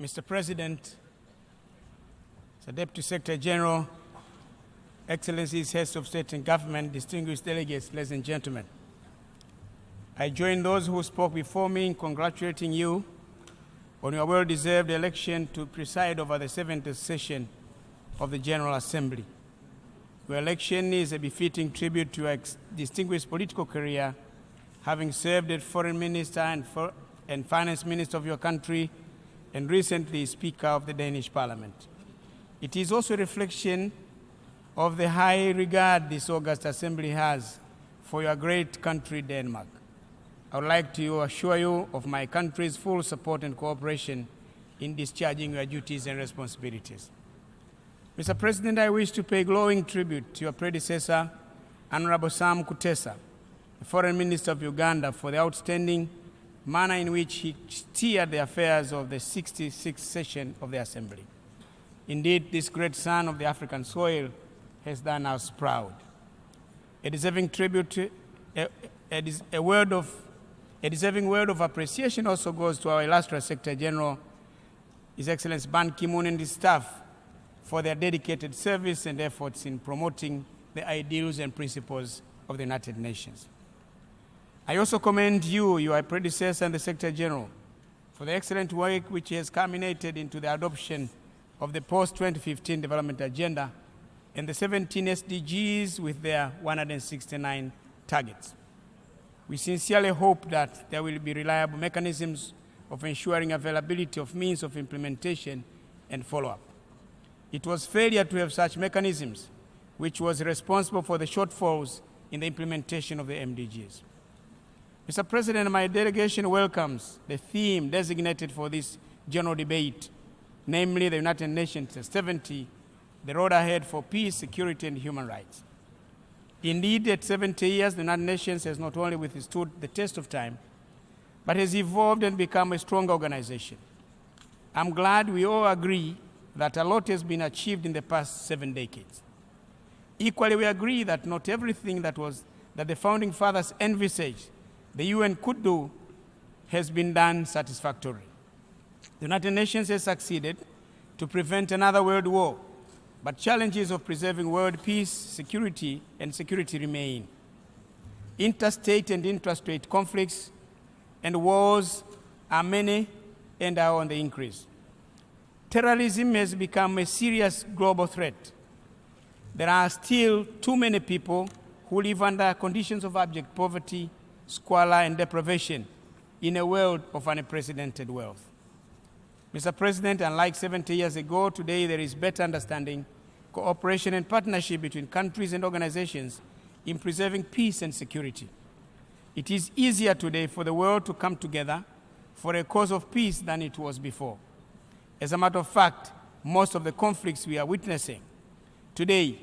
Mr. President, Sir Deputy Secretary General, Excellencies, Heads of State and Government, distinguished delegates, ladies and gentlemen, I join those who spoke before me in congratulating you on your well-deserved election to preside over the 70th session of the General Assembly. Your election is a befitting tribute to your distinguished political career, having served as Foreign Minister and Finance Minister of your country, and recently Speaker of the Danish Parliament. It is also a reflection of the high regard this august assembly has for your great country, Denmark. I would like to assure you of my country's full support and cooperation in discharging your duties and responsibilities. Mr. President, I wish to pay glowing tribute to your predecessor, Honorable Sam Kutesa, the Foreign Minister of Uganda, for the outstanding manner in which he steered the affairs of the 66th session of the Assembly. Indeed, this great son of the African soil has done us proud. A deserving word of appreciation also goes to our illustrious Secretary General, His Excellency Ban Ki-moon, and his staff for their dedicated service and efforts in promoting the ideals and principles of the United Nations. I also commend you, your predecessor, and the Secretary General for the excellent work which has culminated into the adoption of the post-2015 development agenda and the 17 SDGs with their 169 targets. We sincerely hope that there will be reliable mechanisms of ensuring availability of means of implementation and follow-up. It was failure to have such mechanisms which was responsible for the shortfalls in the implementation of the MDGs. Mr. President, my delegation welcomes the theme designated for this general debate, namely the United Nations 70, the road ahead for peace, security, and human rights. Indeed, at 70 years, the United Nations has not only withstood the test of time, but has evolved and become a strong organization. I'm glad we all agree that a lot has been achieved in the past 7 decades. Equally, we agree that not everything that the Founding Fathers envisaged the UN could do has been done satisfactorily. The United Nations has succeeded to prevent another world war, but challenges of preserving world peace, security remain. Interstate and intrastate conflicts and wars are many and are on the increase. Terrorism has become a serious global threat. There are still too many people who live under conditions of abject poverty, squalor, and deprivation in a world of unprecedented wealth. Mr. President, unlike 70 years ago, today there is better understanding, cooperation, and partnership between countries and organizations in preserving peace and security. It is easier today for the world to come together for a cause of peace than it was before. As a matter of fact, most of the conflicts we are witnessing today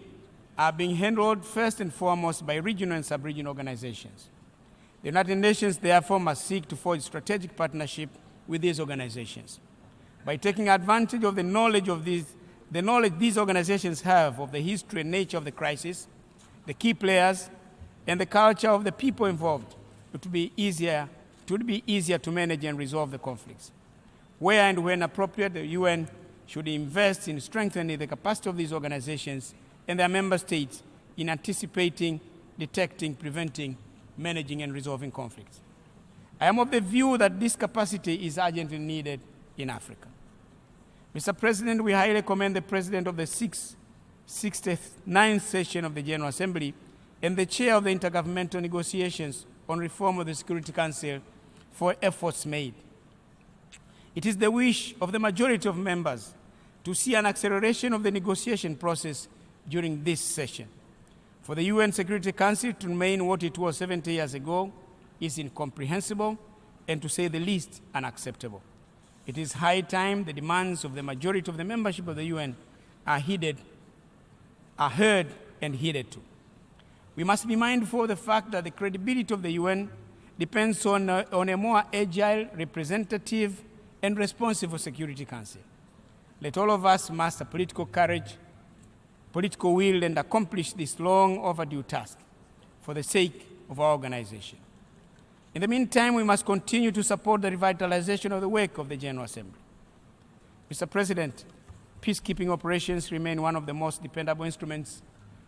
are being handled first and foremost by regional and sub-regional organizations. The United Nations, therefore, must seek to forge strategic partnership with these organizations. By taking advantage of the knowledge these organizations have of the history and nature of the crisis, the key players, and the culture of the people involved, it would be easier to manage and resolve the conflicts. Where and when appropriate, the UN should invest in strengthening the capacity of these organizations and their member states in anticipating, detecting, preventing, managing, and resolving conflicts. I am of the view that this capacity is urgently needed in Africa. Mr. President, we highly commend the President of the 69th session of the General Assembly and the Chair of the Intergovernmental Negotiations on Reform of the Security Council for efforts made. It is the wish of the majority of members to see an acceleration of the negotiation process during this session. For the UN Security Council to remain what it was 70 years ago is incomprehensible and, to say the least, unacceptable. It is high time the demands of the majority of the membership of the UN are heard and heeded to. We must be mindful of the fact that the credibility of the UN depends on a more agile, representative, and responsive Security Council. Let all of us master political courage, political will, and accomplish this long overdue task for the sake of our organization. In the meantime, we must continue to support the revitalization of the work of the General Assembly. Mr. President, peacekeeping operations remain one of the most dependable instruments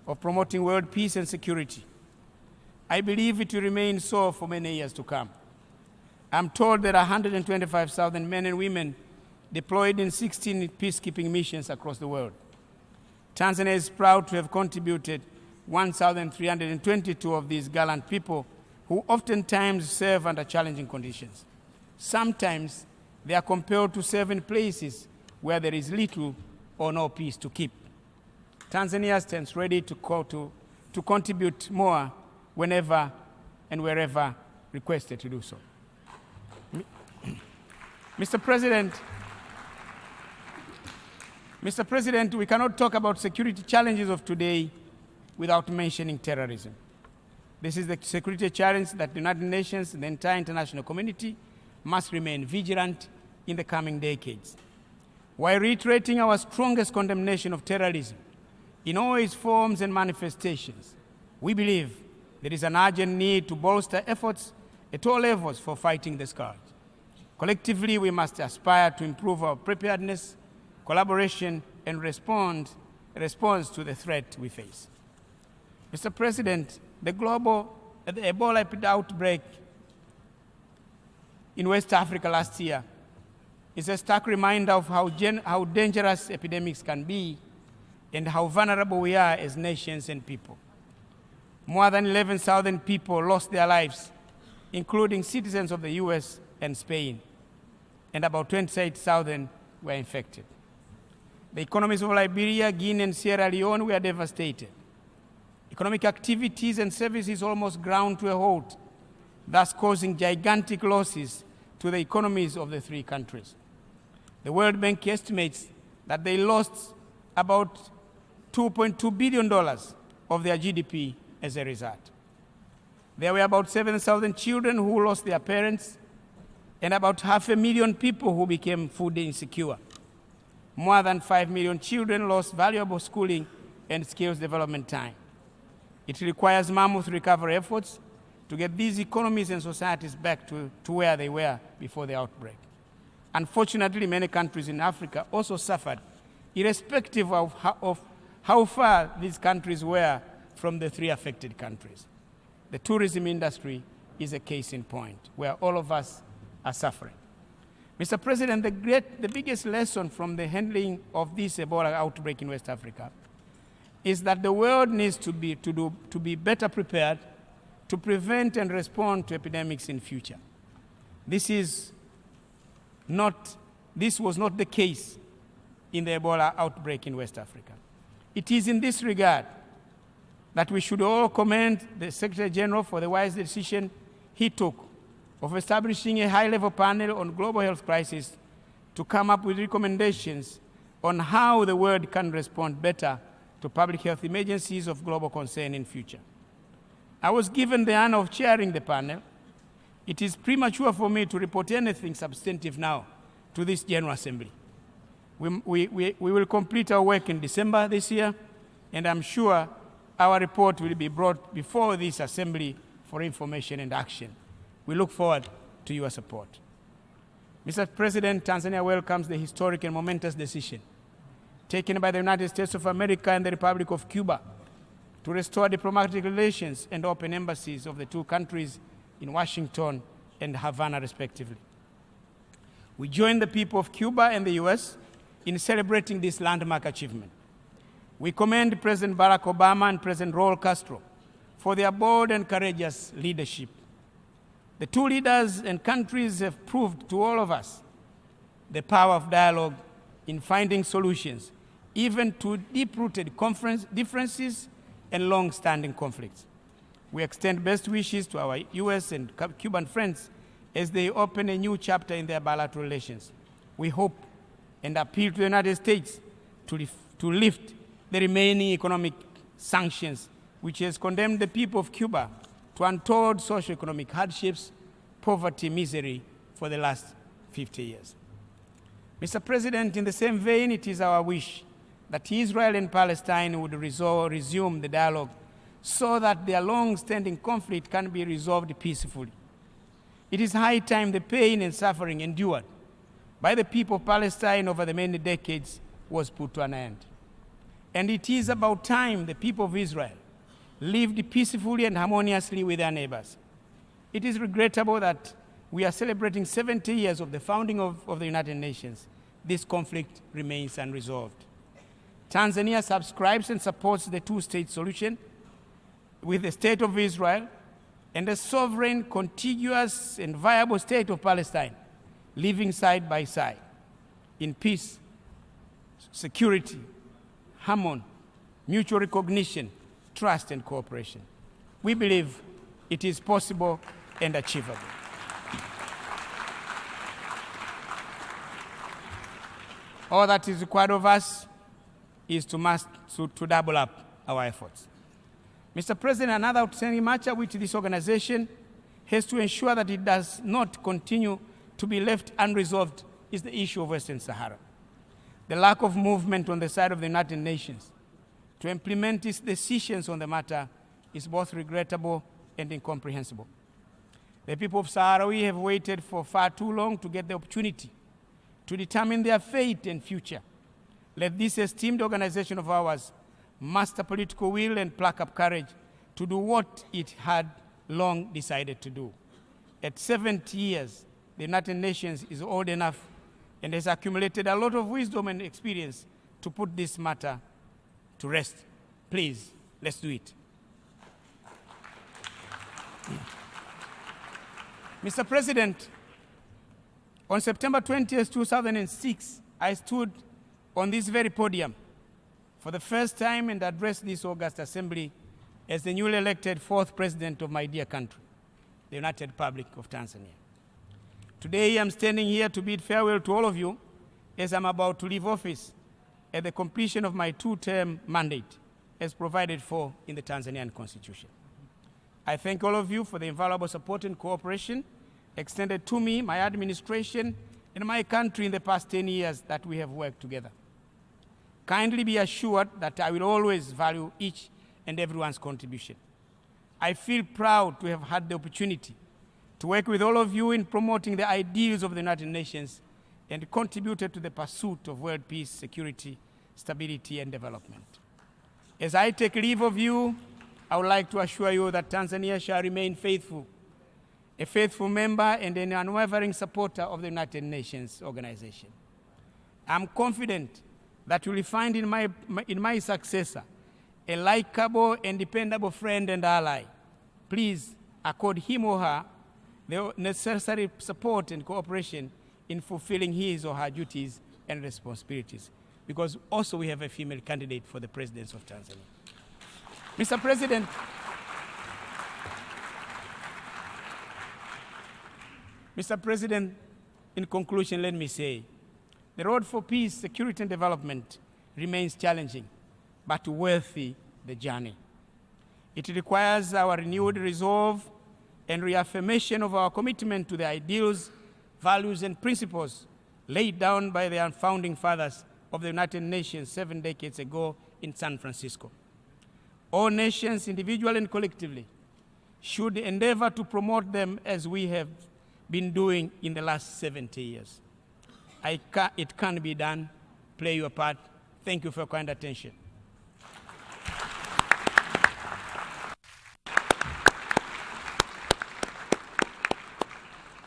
of promoting world peace and security. I believe it will remain so for many years to come. I'm told there are 125,000 men and women deployed in 16 peacekeeping missions across the world. Tanzania is proud to have contributed 1,322 of these gallant people who oftentimes serve under challenging conditions. Sometimes they are compelled to serve in places where there is little or no peace to keep. Tanzania stands ready to contribute more whenever and wherever requested to do so. Mr. President, we cannot talk about security challenges of today without mentioning terrorism. This is the security challenge that the United Nations and the entire international community must remain vigilant in the coming decades. While reiterating our strongest condemnation of terrorism in all its forms and manifestations, we believe there is an urgent need to bolster efforts at all levels for fighting the scourge. Collectively, we must aspire to improve our preparedness, collaboration, and response to the threat we face. Mr. President, the Ebola outbreak in West Africa last year is a stark reminder of how dangerous epidemics can be and how vulnerable we are as nations and people. More than 11,000 people lost their lives, including citizens of the US and Spain, and about 28,000 were infected. The economies of Liberia, Guinea, and Sierra Leone were devastated. Economic activities and services almost ground to a halt, thus causing gigantic losses to the economies of the three countries. The World Bank estimates that they lost about $2.2 billion of their GDP as a result. There were about 7,000 children who lost their parents and about 500,000 people who became food insecure. More than 5 million children lost valuable schooling and skills development time. It requires mammoth recovery efforts to get these economies and societies back to where they were before the outbreak. Unfortunately, many countries in Africa also suffered, irrespective of how far these countries were from the three affected countries. The tourism industry is a case in point, where all of us are suffering. Mr. President, the biggest lesson from the handling of this Ebola outbreak in West Africa is that the world needs to be better prepared to prevent and respond to epidemics in future. This was not the case in the Ebola outbreak in West Africa. It is in this regard that we should all commend the Secretary General for the wise decision he took of establishing a high-level panel on global health crisis to come up with recommendations on how the world can respond better to public health emergencies of global concern in future. I was given the honor of chairing the panel. It is premature for me to report anything substantive now to this General Assembly. We will complete our work in December this year, and I'm sure our report will be brought before this Assembly for information and action. We look forward to your support. Mr. President, Tanzania welcomes the historic and momentous decision taken by the United States of America and the Republic of Cuba to restore diplomatic relations and open embassies of the two countries in Washington and Havana, respectively. We join the people of Cuba and the US in celebrating this landmark achievement. We commend President Barack Obama and President Raul Castro for their bold and courageous leadership. The two leaders and countries have proved to all of us the power of dialogue in finding solutions, even to deep-rooted differences and long-standing conflicts. We extend best wishes to our US and Cuban friends as they open a new chapter in their bilateral relations. We hope and appeal to the United States to lift the remaining economic sanctions, which has condemned the people of Cuba to untold socioeconomic hardships, poverty, misery for the last 50 years. Mr. President, in the same vein, it is our wish that Israel and Palestine would resume the dialogue so that their long-standing conflict can be resolved peacefully. It is high time the pain and suffering endured by the people of Palestine over the many decades was put to an end. And it is about time the people of Israel lived peacefully and harmoniously with their neighbors. It is regrettable that we are celebrating 70 years of the founding of the United Nations. This conflict remains unresolved. Tanzania subscribes and supports the two-state solution with the state of Israel and a sovereign, contiguous, and viable state of Palestine living side by side in peace, security, harmony, mutual recognition, trust, and cooperation. We believe it is possible and achievable. All that is required of us is to double up our efforts. Mr. President, another outstanding matter which this organization has to ensure that it does not continue to be left unresolved is the issue of Western Sahara. The lack of movement on the side of the United Nations to implement its decisions on the matter is both regrettable and incomprehensible. The people of Sahrawi have waited for far too long to get the opportunity to determine their fate and future. Let this esteemed organization of ours muster political will and pluck up courage to do what it had long decided to do. At 70 years, the United Nations is old enough and has accumulated a lot of wisdom and experience to put this matter to rest. Please, let's do it. Mr. President, on September 20th, 2006, I stood on this very podium for the first time and addressed this August Assembly as the newly elected fourth president of my dear country, the United Republic of Tanzania. Today, I'm standing here to bid farewell to all of you as I'm about to leave office at the completion of my two-term mandate as provided for in the Tanzanian Constitution. I thank all of you for the invaluable support and cooperation extended to me, my administration, and my country in the past 10 years that we have worked together. Kindly be assured that I will always value each and everyone's contribution. I feel proud to have had the opportunity to work with all of you in promoting the ideals of the United Nations and contributed to the pursuit of world peace, security, stability, and development. As I take leave of you, I would like to assure you that Tanzania shall remain faithful, a faithful member and an unwavering supporter of the United Nations organization. I'm confident that you will find in my successor a likable and dependable friend and ally. Please accord him or her the necessary support and cooperation in fulfilling his or her duties and responsibilities, because also we have a female candidate for the presidency of Tanzania. Mr. President, Mr. President, in conclusion, let me say, the road for peace, security, and development remains challenging, but worthy the journey. It requires our renewed resolve and reaffirmation of our commitment to the ideals, values, and principles laid down by the founding fathers of the United Nations 7 decades ago in San Francisco. All nations, individually and collectively, should endeavor to promote them as we have been doing in the last 70 years. It can be done. Play your part. Thank you for your kind attention.